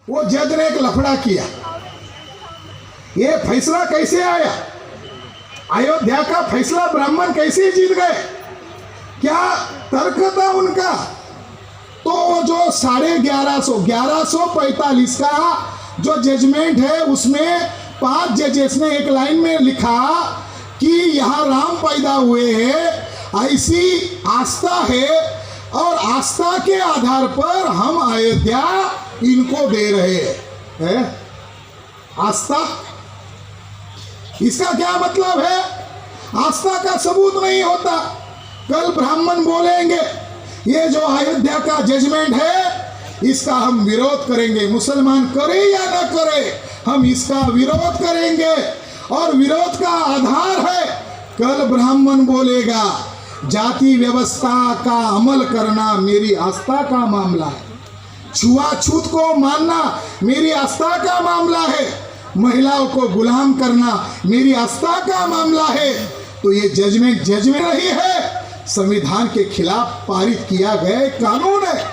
वो जज ने एक लफड़ा किया। ये फैसला कैसे आया? अयोध्या का फैसला ब्राह्मण कैसे जीत गए? क्या तर्क था उनका? तो जो 1145 का जो जजमेंट है उसमें 5 जजेस ने एक लाइन में लिखा कि यहाँ राम पैदा हुए हैं, ऐसी आस्था है और आस्था के आधार पर हम अयोध्या इनको दे रहे हैं। आस्था, इसका क्या मतलब है? आस्था का सबूत नहीं होता। कल ब्राह्मण बोलेंगे ये जो अयोध्या का जजमेंट है इसका हम विरोध करेंगे, मुसलमान करे या ना करे हम इसका विरोध करेंगे, और विरोध का आधार है कल ब्राह्मण बोलेगा जाति व्यवस्था का अमल करना मेरी आस्था का मामला है, छुआछूत को मानना मेरी आस्था का मामला है, महिलाओं को गुलाम करना मेरी आस्था का मामला है। तो ये जजमेंट नहीं है, संविधान के खिलाफ पारित किया गया कानून है।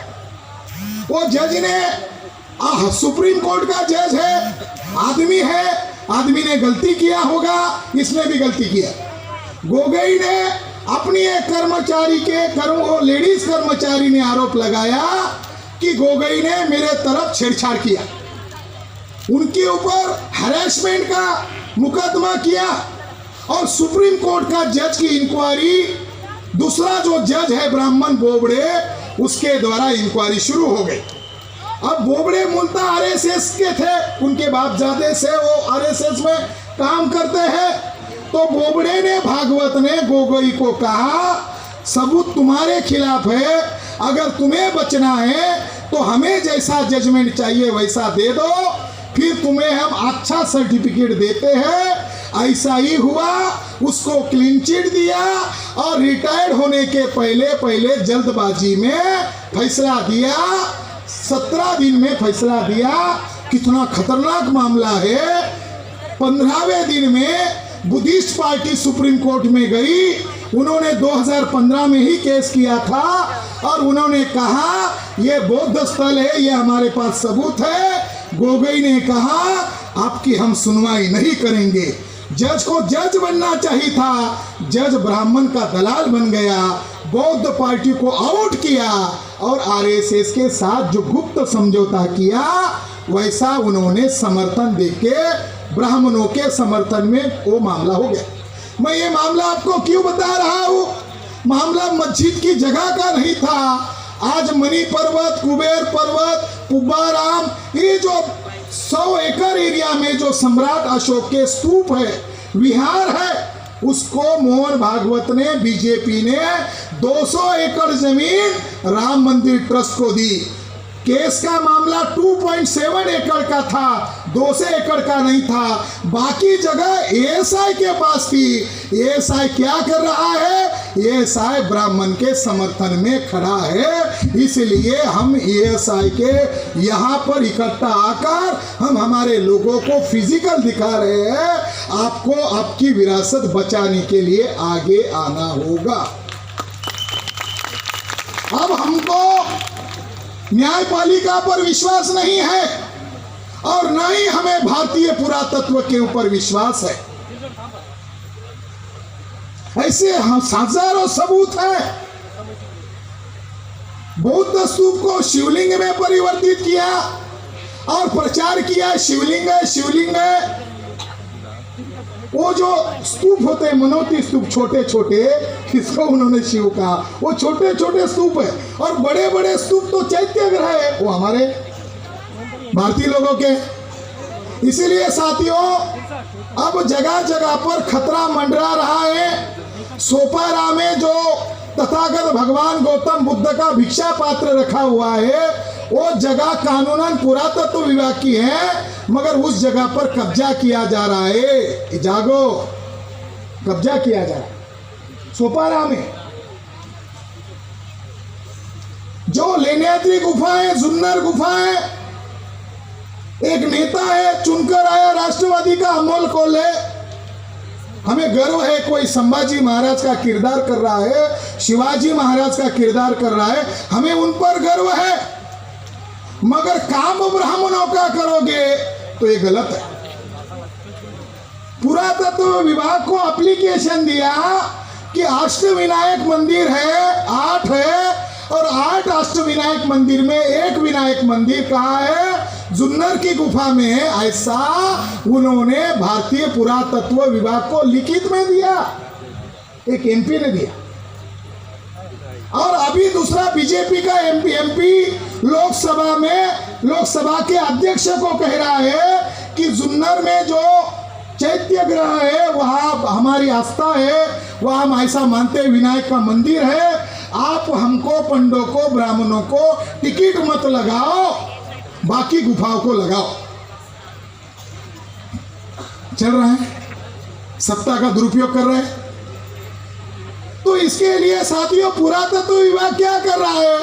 वो जज ने सुप्रीम कोर्ट का जज है, आदमी है, आदमी ने गलती किया होगा, इसने भी गलती किया। गोगोई ने अपनी एक कर्मचारी के लेडीज कर्मचारी ने आरोप लगाया कि गोगोई ने मेरे तरफ छेड़छाड़ किया, उनके ऊपर हैरेसमेंट का मुकदमा किया, और सुप्रीम कोर्ट का जज की इंक्वायरी दूसरा जो जज है ब्राह्मण बोबड़े उसके द्वारा इंक्वायरी शुरू हो गई। अब बोबड़े मूलतः आरएसएस के थे, उनके बापजादे से वो आरएसएस में काम करते हैं। तो बोबड़े ने, भागवत ने गोगोई को कहा सबूत तुम्हारे खिलाफ है, अगर तुम्हें बचना है तो हमें जैसा जजमेंट चाहिए वैसा दे दो, फिर तुम्हें हम अच्छा सर्टिफिकेट देते हैं। ऐसा ही हुआ, उसको क्लीन चिट दिया और रिटायर्ड होने के पहले जल्दबाजी में फैसला दिया, 17 दिन में फैसला दिया। कितना खतरनाक मामला है। 15वें दिन में बुद्धिस्ट पार्टी सुप्रीम कोर्ट में गई, उन्होंने 2015 में ही केस किया था और उन्होंने कहा ये बौद्ध स्थल है, ये हमारे पास सबूत है। गोगोई ने कहा आपकी हम सुनवाई नहीं करेंगे। जज को जज बनना चाहिए था, जज ब्राह्मण का दलाल बन गया, बौद्ध पार्टी को आउट किया और आरएसएस के साथ जो गुप्त समझौता किया वैसा उन्होंने समर्थन देके ब्राह्मणों के समर्थन में वो मामला हो गया। मैं ये मामला आपको क्यों बता रहा हूँ? मामला मस्जिद की जगह का नहीं था। आज मणि पर्वत, कुबेर पर्वत, पुब्बाराम, ये जो 100 एकड़ एरिया में जो सम्राट अशोक के स्तूप है, विहार है, उसको मोहन भागवत ने, बीजेपी ने 200 एकड़ जमीन राम मंदिर ट्रस्ट को दी। केस का मामला 2.7 एकड़ का था, 200 एकड़ का नहीं था। बाकी जगह एएसआई के पास थी। एएसआई क्या कर रहा है? एएसआई ब्राह्मण के समर्थन में खड़ा है, इसलिए हम एएसआई के यहाँ पर इकट्ठा आकर हम हमारे लोगों को फिजिकल दिखा रहे हैं। आपको आपकी विरासत बचाने के लिए आगे आना होगा। अब हमको न्यायपालिका पर विश्वास नहीं है और न ही हमें भारतीय पुरातत्व के ऊपर विश्वास है। ऐसे हजारों सबूत है। बौद्ध स्तूप को शिवलिंग में परिवर्तित किया और प्रचार किया शिवलिंग है, शिवलिंग है। वो जो स्तूप होते हैं, मनोती स्तूप, छोटे छोटे, इसको उन्होंने शिव कहा। वो छोटे छोटे स्तूप है और बड़े बड़े स्तूप तो चैत्य ग्रह है, वो हमारे भारतीय लोगों के। इसीलिए साथियों, अब जगह जगह पर खतरा मंडरा रहा है। सोपारा में जो तथागत भगवान गौतम बुद्ध का भिक्षा पात्र रखा हुआ है, वो जगह कानूनन पुरातत्व विभाग की है, मगर उस जगह पर कब्जा किया जा रहा है। जागो, कब्जा किया जा रहा है। सोपारा में जो लेण्याद्री गुफाएं, जुन्नर गुफाएं, एक नेता है चुनकर आया राष्ट्रवादी का, अमोल कोल्हे। हमें गर्व है कोई संभाजी महाराज का किरदार कर रहा है, शिवाजी महाराज का किरदार कर रहा है, हमें उन पर गर्व है। मगर काम ब्राह्मणों का तो ये गलत है। पुरातत्व विभाग को एप्लीकेशन दिया कि अष्टविनायक मंदिर है, 8 है, और 8 अष्टविनायक मंदिर में एक विनायक मंदिर कहाँ है? जुन्नर की गुफा में है। ऐसा उन्होंने भारतीय पुरातत्व विभाग को लिखित में दिया, एक एमपी ने दिया। और अभी दूसरा बीजेपी का एमपी लोकसभा के अध्यक्ष को कह रहा है कि जुन्नर में जो चैत्य ग्रह है वहाँ हमारी आस्था है, वहाँ हम ऐसा मानते हैं विनायक का मंदिर है। आप हमको, पंडों को, ब्राह्मणों को टिकट मत लगाओ, बाकी गुफाओं को लगाओ। चल रहा है, सत्ता का दुरुपयोग कर रहे हैं। तो इसके लिए साथियों पुरातत्व विभाग क्या कर रहा है?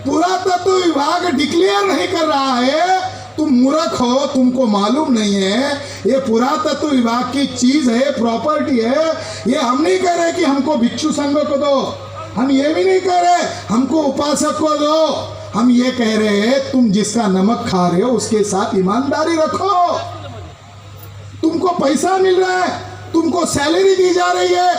पुरातत्व विभाग डिक्लेयर नहीं कर रहा है। तुम मूर्ख हो, तुमको मालूम नहीं है ये पुरातत्व विभाग की चीज है, प्रॉपर्टी है। ये हम नहीं कह रहे कि हमको भिक्षु संघ को दो, हम ये भी नहीं कह रहे हमको उपासक को दो। हम ये कह रहे हैं तुम जिसका नमक खा रहे हो उसके साथ ईमानदारी रखो। तुमको पैसा मिल रहा है, तुमको सैलरी दी जा रही है,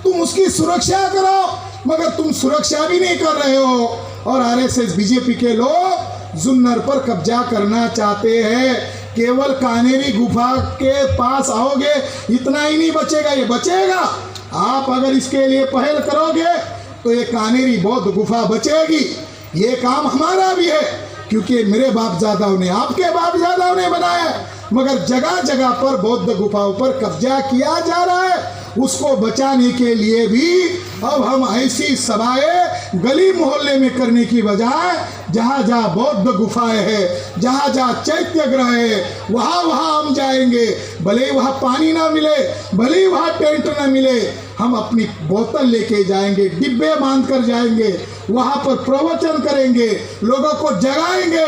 तुम उसकी सुरक्षा करो, मगर तुम सुरक्षा भी नहीं कर रहे हो। और आरएसएस बीजेपी के लोग जुन्नर पर कब्जा करना चाहते हैं। केवल कानेरी गुफा के पास आओगे, इतना ही नहीं बचेगा, ये बचेगा। आप अगर इसके लिए पहल करोगे तो ये कानेरी बौद्ध गुफा बचेगी। ये काम हमारा भी है, क्योंकि मेरे बाप दादाओं ने, आपके बाप दादाओं ने बनाया, मगर जगह जगह पर बौद्ध गुफाओं पर कब्जा किया जा रहा है। उसको बचाने के लिए भी अब हम ऐसी सभाएं गली मोहल्ले में करने की बजाय जहाँ जहाँ बौद्ध गुफाएं हैं, जहाँ जहाँ चैत्य ग्रह है, वहाँ हम जाएंगे। भले ही वहाँ पानी ना मिले, भले ही वहाँ टेंट ना मिले, हम अपनी बोतल लेके जाएंगे, डिब्बे बांध कर जाएंगे, वहाँ पर प्रवचन करेंगे, लोगों को जगाएंगे।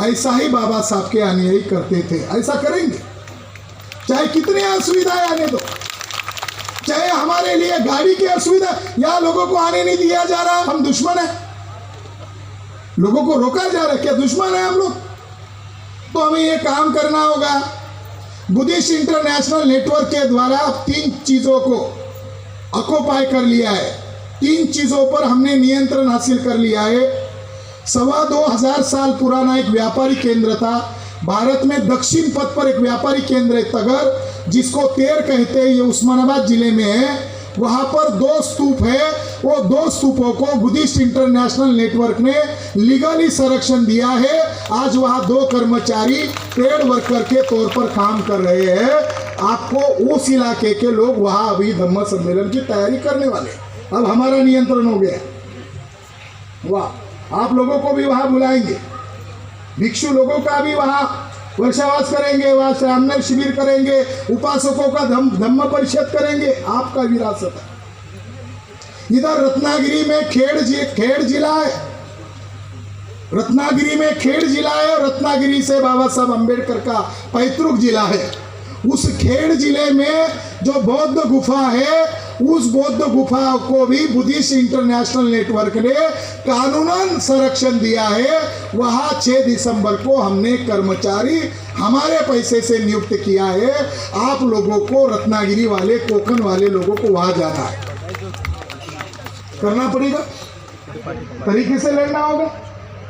ऐसा ही बाबा साहब के अनुयायी करते थे, ऐसा करेंगे। चाहे कितनी असुविधाएं आने दो, चाहे हमारे लिए गाड़ी की असुविधा, या लोगों को आने नहीं दिया जा रहा, हम दुश्मन है? लोगों को रोका जा रहा है, क्या दुश्मन है हम लोग? तो हमें ये काम करना होगा। बुद्धिस्ट इंटरनेशनल नेटवर्क के द्वारा अब 3 चीजों को ऑक्युपाई कर लिया है। 3 चीजों पर हमने नियंत्रण हासिल कर लिया है। 2,2500 साल पुराना एक व्यापारी केंद्र था भारत में। दक्षिण पथ पर एक व्यापारी केंद्र है तगर, जिसको तेर कहते हैं, ये उस्मानाबाद जिले में है। वहाँ पर 2 स्तूप है। वो 2 स्तूपों को बुद्धिस्ट इंटरनेशनल नेटवर्क ने लीगली संरक्षण दिया है। आज वहाँ 2 कर्मचारी पेड वर्कर के तौर पर काम कर रहे हैं। आपको उस इलाके के लोग वहाँ अभी धम्म सम्मेलन की तैयारी करने वाले। अब हमारा नियंत्रण हो गया, वाह। आप लोगों को भी वहाँ बुलाएंगे, भिक्षु लोगों का भी वहाँ वर्षावास करेंगे, वहाँ श्रामणेर शिविर करेंगे, उपासकों का धम्म परिषद करेंगे। आपका विरासत है। इधर रत्नागिरी में खेड़ जिला है, रत्नागिरी में खेड़ जिला है, और रत्नागिरी से बाबा साहब अम्बेडकर का पैतृक जिला है। उस खेड़ जिले में जो बौद्ध गुफा है, उस बौद्ध गुफा को भी बुद्धिस्ट इंटरनेशनल नेटवर्क ने कानूनन संरक्षण दिया है। वहाँ 6 दिसंबर को हमने कर्मचारी हमारे पैसे से नियुक्त किया है। आप लोगों को, रत्नागिरी वाले, कोकण वाले लोगों को वहाँ जाना है, करना पड़ेगा, तरीके से लड़ना होगा,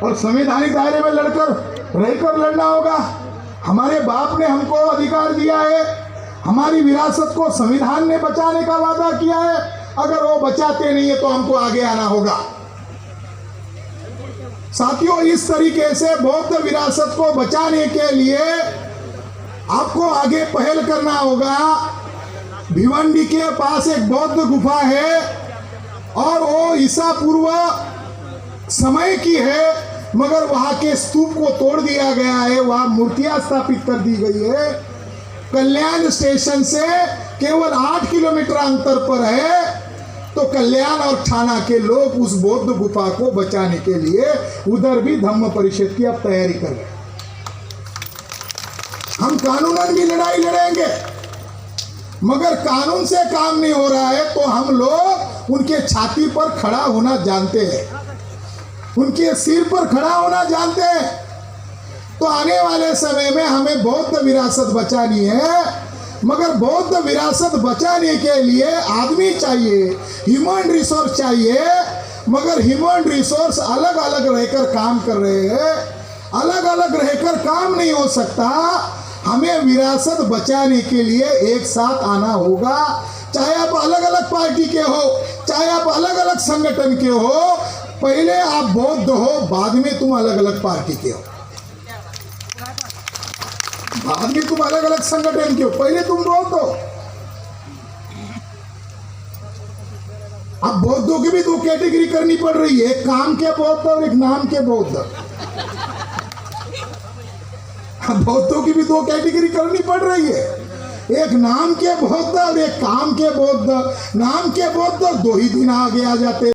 और संवैधानिक दायरे में रहकर लड़ना होगा। हमारे बाप ने हमको अधिकार दिया है, हमारी विरासत को संविधान ने बचाने का वादा किया है। अगर वो बचाते नहीं है तो हमको आगे आना होगा। साथियों, इस तरीके से बौद्ध विरासत को बचाने के लिए आपको आगे पहल करना होगा। भिवंडी के पास एक बौद्ध गुफा है, और वो ईसा पूर्व समय की है, मगर वहां के स्तूप को तोड़ दिया गया है, वहां मूर्तियां स्थापित कर दी गई है। कल्याण स्टेशन से केवल 8 किलोमीटर अंतर पर है। तो कल्याण और ठाणा के लोग उस बौद्ध गुफा को बचाने के लिए उधर भी धम्म परिषद की अब तैयारी कर रहे हैं। हम कानूनन भी लड़ाई लड़ेंगे, मगर कानून से काम नहीं हो रहा है तो हम लोग उनके छाती पर खड़ा होना जानते हैं, उनके सिर पर खड़ा होना जानते हैं। तो आने वाले समय में हमें हमें बौद्ध विरासत बचानी है, मगर बौद्ध विरासत बचाने के लिए आदमी चाहिए, ह्यूमन रिसोर्स चाहिए। मगर ह्यूमन रिसोर्स अलग अलग रहकर काम कर रहे हैं, अलग अलग रहकर काम नहीं हो सकता। हमें विरासत बचाने के लिए एक साथ आना होगा। चाहे आप अलग अलग पार्टी के हो, चाहे आप अलग अलग संगठन के हो, पहले आप बौद्ध हो, बाद में तुम अलग अलग पार्टी के हो, बाद में तुम अलग अलग संगठन के हो, पहले तुम बौद्ध हो। अब बौद्धों की भी दो कैटेगरी करनी पड़ रही है, एक काम के बौद्ध और एक नाम के बौद्ध। बौद्धों की भी दो कैटेगरी करनी पड़ रही है, एक नाम के बौद्ध और एक काम के बौद्ध। नाम के बौद्ध 2 ही दिन आगे आ जाते।